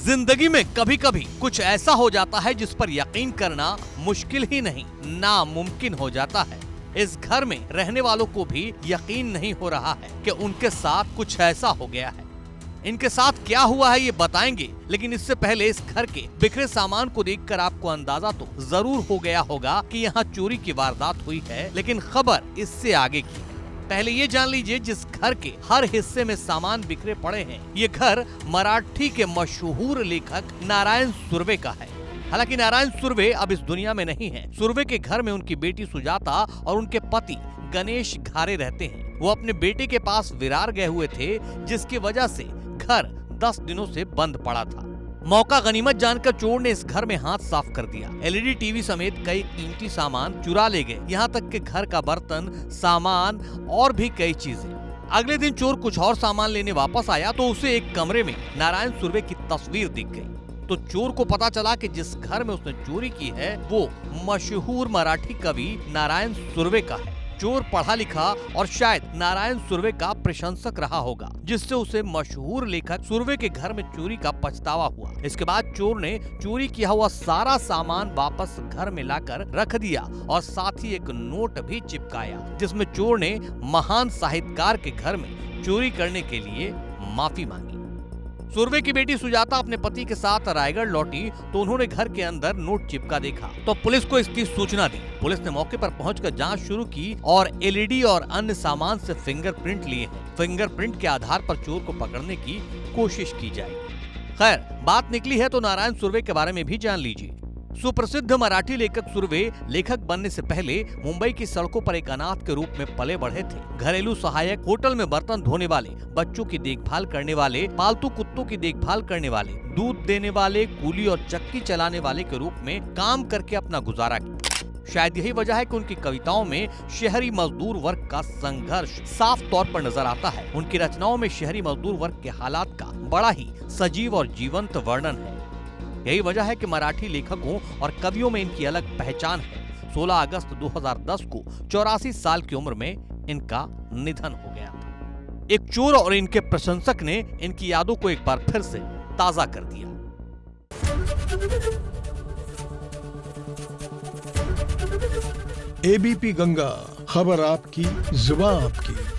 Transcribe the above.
जिंदगी में कभी कभी कुछ ऐसा हो जाता है जिस पर यकीन करना मुश्किल ही नहीं नामुमकिन हो जाता है। इस घर में रहने वालों को भी यकीन नहीं हो रहा है कि उनके साथ कुछ ऐसा हो गया है। इनके साथ क्या हुआ है ये बताएंगे, लेकिन इससे पहले इस घर के बिखरे सामान को देखकर आपको अंदाजा तो जरूर हो गया होगा कि यहाँ चोरी की वारदात हुई है, लेकिन खबर इससे आगे की है। पहले ये जान लीजिए, जिस घर के हर हिस्से में सामान बिखरे पड़े हैं, ये घर मराठी के मशहूर लेखक नारायण सुर्वे का है। हालांकि नारायण सुर्वे अब इस दुनिया में नहीं है। सुर्वे के घर में उनकी बेटी सुजाता और उनके पति गणेश घारे रहते हैं। वो अपने बेटे के पास विरार गए हुए थे, जिसकी वजह से घर 10 दिनों से बंद पड़ा था। मौका गनीमत जानकर चोर ने इस घर में हाथ साफ कर दिया। एलईडी टीवी समेत कई कीमती सामान चुरा ले गए, यहाँ तक कि घर का बर्तन, सामान और भी कई चीजें। अगले दिन चोर कुछ और सामान लेने वापस आया तो उसे एक कमरे में नारायण सुर्वे की तस्वीर दिख गई। तो चोर को पता चला कि जिस घर में उसने चोरी की है वो मशहूर मराठी कवि नारायण सुर्वे का है। चोर पढ़ा लिखा और शायद नारायण सुर्वे का प्रशंसक रहा होगा, जिससे उसे मशहूर लेखक सुर्वे के घर में चोरी का पछतावा हुआ। इसके बाद चोर ने चोरी किया हुआ सारा सामान वापस घर में लाकर रख दिया और साथ ही एक नोट भी चिपकाया, जिसमें चोर ने महान साहित्यकार के घर में चोरी करने के लिए माफी मांगी। सुर्वे की बेटी सुजाता अपने पति के साथ रायगढ़ लौटी तो उन्होंने घर के अंदर नोट चिपका देखा तो पुलिस को इसकी सूचना दी। पुलिस ने मौके पर पहुंचकर जांच शुरू की और एलईडी और अन्य सामान से फिंगरप्रिंट लिए हैं। फिंगरप्रिंट के आधार पर चोर को पकड़ने की कोशिश की जाएगी। खैर, बात निकली है तो नारायण सुर्वे के बारे में भी जान लीजिए। सुप्रसिद्ध मराठी लेखक सुर्वे लेखक बनने से पहले मुंबई की सड़कों पर एक अनाथ के रूप में पले बढ़े थे। घरेलू सहायक, होटल में बर्तन धोने वाले, बच्चों की देखभाल करने वाले, पालतू कुत्तों की देखभाल करने वाले, दूध देने वाले, कूली और चक्की चलाने वाले के रूप में काम करके अपना गुजारा किया। शायद यही वजह है कि उनकी कविताओं में शहरी मजदूर वर्ग का संघर्ष साफ तौर पर नजर आता है। उनकी रचनाओं में शहरी मजदूर वर्ग के हालात का बड़ा ही सजीव और जीवंत वर्णन है। यही वजह है कि मराठी लेखकों और कवियों में इनकी अलग पहचान है। 16 अगस्त 2010 को 84 साल की उम्र में इनका निधन हो गया था। एक चोर और इनके प्रशंसक ने इनकी यादों को एक बार फिर से ताजा कर दिया। एबीपी गंगा, खबर आपकी, जुबान आपकी।